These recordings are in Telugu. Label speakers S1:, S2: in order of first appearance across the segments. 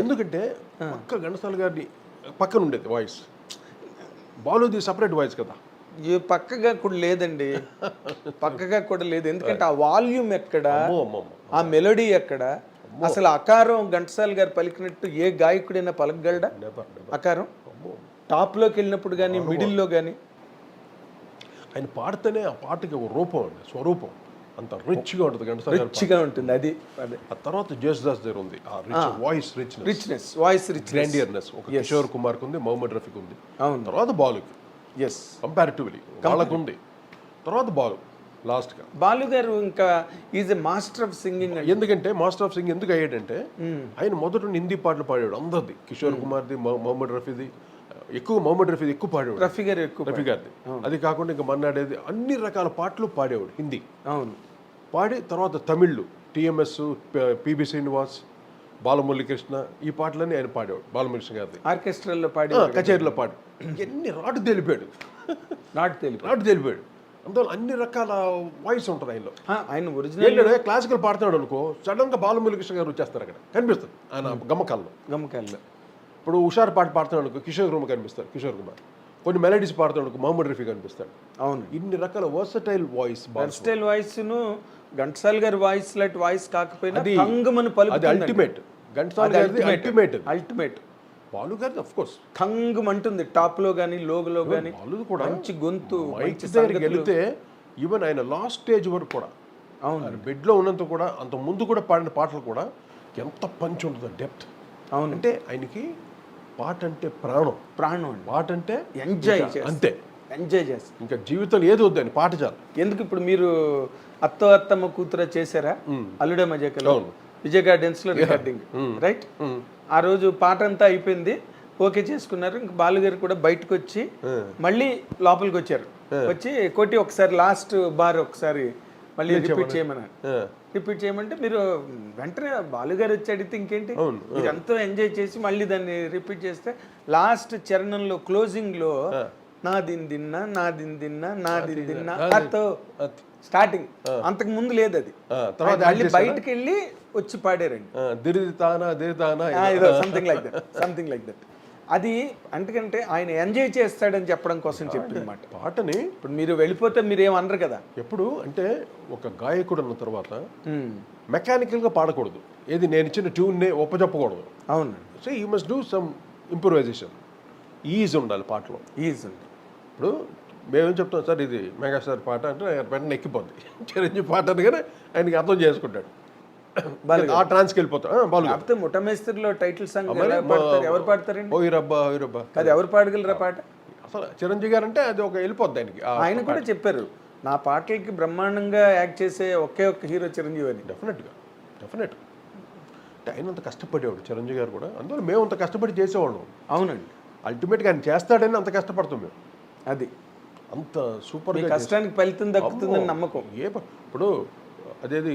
S1: ఎందుకంటే పక్క ఘంటసాల గారిని పక్కన ఉండేది వాయిస్, బాలుది సపరేట్ వాయిస్ కదా.
S2: పక్కగా కూడా లేదండి, పక్కగా కూడా లేదు. ఎందుకంటే ఆ వాల్యూమ్ ఎక్కడ, ఆ మెలోడీ ఎక్కడ, అసలు అకారం ఘంటసాల గారు పలికినట్టు ఏ గాయకుడైనా పలకగలడా? అకారం టాప్లోకి వెళ్ళినప్పుడు కానీ మిడిల్లో కానీ
S1: ఆయన పాడితేనే ఆ పాటకి ఒక రూపం అండి, స్వరూపం అంత రిచ్గా ఉంటుంది ఘంటసాల గారు.
S2: రిచ్గా ఉంటుంది అది.
S1: ఆ తర్వాత జేసుదాస్ దగ్గర ఉంది ఆ rich voice,
S2: richness, voice rich,
S1: grandeurness. ఒక కిషోర్ కుమార్కి ఉంది, మొహమ్మద్ రఫీకి ఉంది,
S2: అవును.
S1: తర్వాత బాలుకి కంపారిటివ్లీ వాళ్ళకు ఉంది, తర్వాత బాలు లాస్ట్గా.
S2: బాలు గారు ఇంకా is a master of singing.
S1: ఎందుకంటే మాస్టర్ ఆఫ్ సింగింగ్ ఎందుకు అయ్యాడంటే ఆయన మొదట హిందీ పాటలు పాడాడు అందరిది, కిషోర్ కుమార్ది, మొహమ్మద్ రఫీది, ఎక్కువ మొహమ్మద్ రఫీ ఎక్కువ పాడేవాడు,
S2: రఫీ గారిది.
S1: అది కాకుండా ఇంకా మన్నాడేది అన్ని రకాల పాటలు పాడేవాడు హిందీ.
S2: అవును.
S1: పాడి తర్వాత తమిళ్లు టిఎంఎస్, పిబి శ్రీనివాస్, బాలమురళీకృష్ణ, ఈ పాటలన్నీ ఆయన పాడేవాడు. బాలమురళీకృష్ణ గారిది
S2: ఆర్కెస్ట్రాల్లో పాడి,
S1: కచేరీలో పాడి ఎన్ని రాటు తెలిపాడు, నాటు తెలిపాడు. అందువల్ల అన్ని రకాల వాయిస్ ఉంటుంది ఆయనలో.
S2: ఆయన ఒరిజినల్
S1: క్లాసికల్ పాడుతున్నాడు అనుకో, సడన్ గా బాలమురళీకృష్ణ గారు వచ్చేస్తారు, అక్కడ కనిపిస్తుంది ఆయన గమ్మకాల్లో. ఇప్పుడు హుషారు పాట పాడుతున్నాడు అనుకో కిషోర్ కుమార్ కనిపిస్తాడు, కిషోర్ కుమార్. కొన్ని మెలడీస్ పాడుతున్నాడు మొహమ్మద్ రఫీ కనిపిస్తాడు.
S2: అవును.
S1: ఇన్ని రకాల వర్సటైల్ వాయిస్,
S2: వర్సటైల్ వాయిస్ను ఘంటసాల గారి వాయిస్ లాంటి వాయిస్ కాకపోయినా థంగమని పలుకుతుంది.
S1: అది అల్టిమేట్. ఘంటసాల గారిది
S2: అల్టిమేట్.
S1: బాలు గారిది ఆఫ్ కోర్స్
S2: థంగమంటుంది, టాప్ లో గానీ లోగులో గానీ.
S1: బాలు కూడా
S2: మంచి గొంతు,
S1: మైక్ దగ్గరికి వెళితే ఈవెన్ ఆయన లాస్ట్ స్టేజ్ వరకు కూడా, అవును, బెడ్ లో ఉన్నంత కూడా, అంత ముందు కూడా పాడిన పాటలు కూడా ఎంత పంచ్ ఉంటుంది, డెప్త్.
S2: అవును.
S1: అంటే ఆయనకి పాట అంటే ప్రాణం. పాట అంటే
S2: ఎంజాయ్,
S1: అంతే,
S2: ఎంజాయ్ చేస్తారు.
S1: ఇంకా జీవితంలో ఏది వద్దని పాట చాలు.
S2: ఎందుకు ఇప్పుడు మీరు అత్తమ్మ కూతుర చేశారా అల్లుడే మజాకలో, విజయ్ గార్డెన్స్ లో రికార్డింగ్, రైట్? ఆ రోజు పాట అంతా అయిపోయింది, ఓకే చేసుకున్నారు. ఇంక బాలుగారు కూడా బయటకు వచ్చి మళ్ళీ లోపలికి వచ్చారు. వచ్చి కొట్టి ఒకసారి లాస్ట్ బార్ ఒకసారి మళ్ళీ రిపీట్ చేయమంటే మీరు వెంటనే బాలుగారు వచ్చి అడిగితే ఇంకేంటి, మీరు ఎంతో ఎంజాయ్ చేసి మళ్ళీ దాన్ని రిపీట్ చేస్తే లాస్ట్ చరణంలో క్లోజింగ్ లో నా దీని తిన్నా అత్తో స్టార్టింగ్, అంతకు ముందు లేదు అది. తర్వాత మళ్ళీ బయటకు వెళ్ళి వచ్చి పాడారండి, సంథింగ్ లైక్ దట్. అది ఎందుకంటే ఆయన ఎంజాయ్ చేస్తాడని చెప్పడం కోసం చెప్పిన మాట.
S1: పాటని
S2: ఇప్పుడు మీరు వెళ్ళిపోతే మీరు ఏమనరు కదా.
S1: ఎప్పుడు అంటే ఒక గాయకుడు అన్న తర్వాత మెకానికల్ గా పాడకూడదు, ఏది నేను ఇచ్చిన ట్యూన్ నే ఒప్పచెప్పకూడదు.
S2: అవును.
S1: So you must do some improvisation. Is ఉండాలి పాటలో, ఈజ్ ఉంది. ఇప్పుడు మేమేం చెప్తాం సార్, ఇది మెగాస్టార్ పాట అంటే వెంటనే ఎక్కిపోద్ది. చిరంజీవి పాట అనగానే ఆయనకి అర్థం చేసుకుంటాడు, ఆ ట్రాన్స్కి వెళ్ళిపోతాడు.
S2: బాగా ముఠమేస్త్రిలో టైటిల్ సాంగ్ ఎవరు పాడతారండి?
S1: ఓయిరబ్బా
S2: అది ఎవరు పాడగలరా పాట?
S1: అసలు చిరంజీవి గారు అంటే అది ఒక వెళ్ళిపోద్ది ఆయనకి.
S2: ఆయన కూడా చెప్పారు, నా పాటలకి బ్రహ్మాండంగా యాక్ట్ చేసే ఒకే ఒక్క హీరో చిరంజీవి అని.
S1: డెఫినెట్గా అంటే ఆయన అంత కష్టపడేవాడు చిరంజీవి గారు కూడా, అందువల్ల మేము అంత కష్టపడి చేసేవాళ్ళం.
S2: అవునండి.
S1: అల్టిమేట్గా ఆయన చేస్తాడని అంత కష్టపడతాం మేము.
S2: అది
S1: అంత సూపర్
S2: కష్టానికి ఫలితం దక్కుతుందని నమ్మకం.
S1: ఇప్పుడు అదేది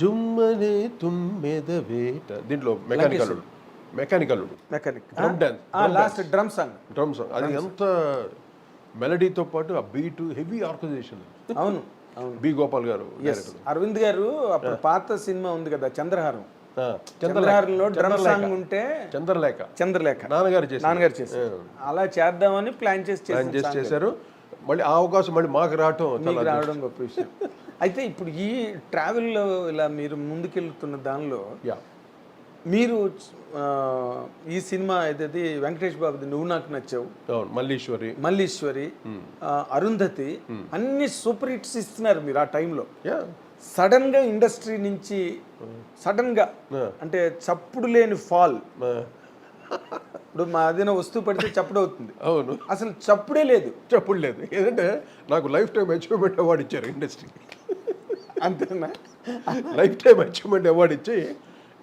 S1: జుమ్మనే తుమ్మెద వేట, దీంట్లో మెకానికల్
S2: డ్రమ్ సాంగ్
S1: అది ఎంత మెలడీతో పాటు ఆ బీట్, హెవీ ఆర్గనైజేషన్.
S2: అవును.
S1: బి గోపాల్ గారు,
S2: అరవింద్ గారు అప్పుడు పాత సినిమా ఉంది కదా చంద్రహారంలో డ్రమ్ సాంగ్ ఉంటే చంద్రలేఖ నాన్నగారు చేశారు. అలా చేద్దామని ప్లాన్ చేశారు.
S1: మళ్ళీ ఆ అవకాశం మళ్ళీ మాకు రావడం
S2: గొప్ప విషయం. అయితే ఇప్పుడు ఈ ట్రావెల్లో ఇలా మీరు ముందుకెళ్తున్న దానిలో మీరు ఈ సినిమా ఏదైతే వెంకటేష్ బాబుది నువ్వు నాకు నచ్చావు, మల్లీశ్వరి, అరుంధతి, అన్ని సూపర్ హిట్స్ ఇస్తున్నారు మీరు ఆ టైంలో. సడన్ గా ఇండస్ట్రీ నుంచి అంటే చప్పుడు లేని ఫాల్. ఇప్పుడు మా అదేనా వస్తువు పడితే చప్పుడు అవుతుంది, అవును, అసలు చప్పుడు లేదు.
S1: ఏదంటే నాకు లైఫ్ టైం అచీవ్మెంట్ అవార్డు ఇచ్చారు ఇండస్ట్రీ.
S2: అంతేనా?
S1: లైఫ్ టైం అచీవ్మెంట్ అవార్డు ఇచ్చి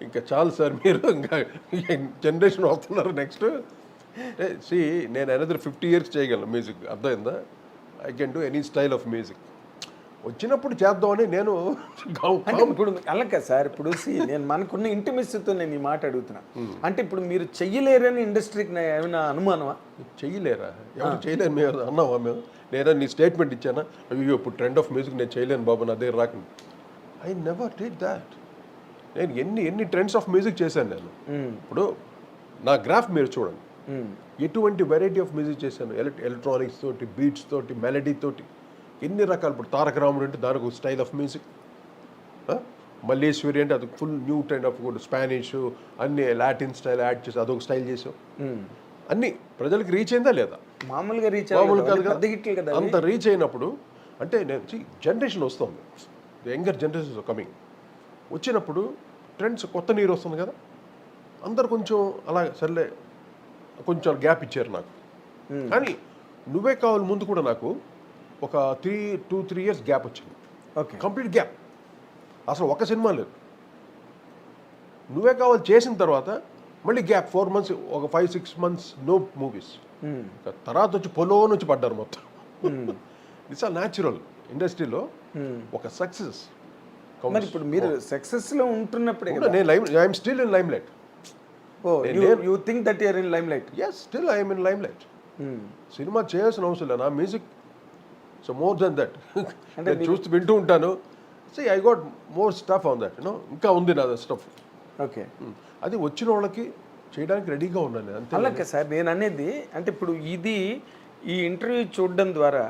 S1: ఇంకా చాలు సార్, మీరు ఇంకా జనరేషన్ వస్తున్నారు నెక్స్ట్. నేను అనదర్ 50 years చేయగలను మ్యూజిక్, అర్థమైందా? I can do any style of music. వచ్చినప్పుడు చేద్దామని నేను
S2: ఇప్పుడు అలాగే సార్. ఇప్పుడు నేను మనకున్న ఇంటిమెస్సీతో నేను ఈ మాట అడుగుతున్నా. అంటే ఇప్పుడు మీరు చెయ్యలేరని ఇండస్ట్రీకి ఏమైనా అనుమానమా?
S1: చెయ్యలేరా? ఎవరు చేయలేరు మేము అన్నావా? నేనా నీ స్టేట్మెంట్ ఇచ్చానా? అయ్యో ఇప్పుడు ట్రెండ్ ఆఫ్ మ్యూజిక్ నేను చేయలేను బాబు, నా దగ్గర రాకండి. I never did that. నేను ఎన్ని ట్రెండ్స్ ఆఫ్ మ్యూజిక్ చేశాను నేను. ఇప్పుడు నా గ్రాఫ్ మీరు చూడండి, ఎటువంటి వెరైటీ ఆఫ్ మ్యూజిక్ చేశాను. ఎలక్ట్రానిక్స్ తోటి, బీట్స్ తోటి, మెలడీ తోటి, ఎన్ని రకాలు. ఇప్పుడు తారక రాముడు అంటే దానికి ఒక స్టైల్ ఆఫ్ మ్యూజిక్, మల్లేశ్వరి అంటే అది full new trend of Spanish, అన్ని లాటిన్ స్టైల్ యాడ్ చేసి అదొక స్టైల్ చేసాం. అన్ని ప్రజలకు రీచ్ అయిందా లేదా?
S2: మామూలుగా రీచ్
S1: మామూలు కాదు కదా. అంత రీచ్ అయినప్పుడు అంటే నేను జనరేషన్ వస్తుంది, యంగర్ జనరేషన్ కమింగ్, వచ్చినప్పుడు ట్రెండ్స్ కొత్త నీరు వస్తుంది కదా, అందరు కొంచెం అలా సర్లే కొంచెం గ్యాప్ ఇచ్చారు నాకు. కానీ నువ్వే కావాలి ముందు కూడా నాకు ఒక 2-3 ఇయర్స్ గ్యాప్ వచ్చింది.
S2: ఓకే,
S1: కంప్లీట్ గ్యాప్, అసలు ఒక సినిమా లేదు. నువ్వే కావాలి చేసిన తర్వాత మళ్ళీ గ్యాప్ 4 months, ఒక 5-6 months నో మూవీస్. తర్వాత వచ్చి పొలో నుంచి పడ్డారు మొత్తం. ఇట్స్ ఆ న్యాచురల్ ఇండస్ట్రీలో ఒక సక్సెస్.
S2: మరి ఇప్పుడు మీరు సక్సెస్ లో ఉంటున్నప్పుడే కదా.
S1: నేను I'm still in limelight.
S2: Oh you think that you're in limelight?
S1: Yes, still I'm in limelight. Cinema చేయాల్సిన అవసరం లేదు, నా music so more than that. అంటే చూస్తూ వింటూ ఉంటాను. See I got more stuff on that, you know, ఇంకా ఉంది నా స్టఫ్.
S2: ఓకే,
S1: అది వచ్చిన వాళ్ళకి చేయడానికి రెడీగా ఉన్నాను నేను, అంతే.
S2: అలాగే సార్ నేను అనేది, అంటే ఇప్పుడు ఇది ఈ ఇంటర్వ్యూ చూడడం ద్వారా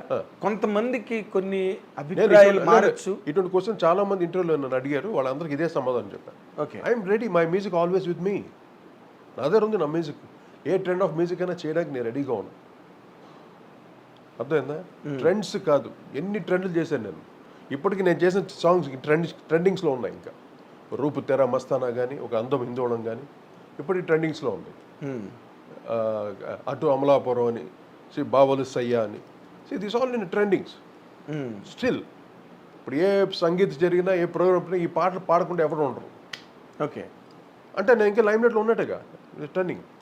S2: కొంతమందికి కొన్ని అభిప్రాయాలు మారచ్చు.
S1: ఇటువంటి క్వశ్చన్ చాలా మంది ఇంటర్వ్యూలో నన్ను అడిగారు, వాళ్ళందరికీ ఇదే సమాధానం చెప్పాను.
S2: Okay,
S1: I'm ready, my music always with me. నా దగ్గర ఉంది నా మ్యూజిక్, ఏ ట్రెండ్ ఆఫ్ మ్యూజిక్ అయినా చేయడానికి నేను రెడీగా ఉన్నాను. అర్థమైందా? ట్రెండ్స్ కాదు, ఎన్ని ట్రెండ్లు చేశాను నేను. ఇప్పటికీ నేను చేసిన సాంగ్స్ ట్రెండింగ్స్లో ఉన్నాయి. ఇంకా రూపు తెర మస్తానా కానీ, ఒక అందం హిందోళం కానీ ఇప్పటికి ట్రెండింగ్స్లో ఉంది. అటు అమలాపురం అని, బావలు సయ్యా అని, this all in trendings still. ఇప్పుడు ఏ సంగీత జరిగినా, ఏ ప్రోగ్రామ్ ఈ పాటలు పాడకుండా ఎవరు ఉండరు.
S2: ఓకే,
S1: అంటే నేను ఇంకా లైమ్ లైట్లో ఉన్నట్టుగా ట్రెండింగ్.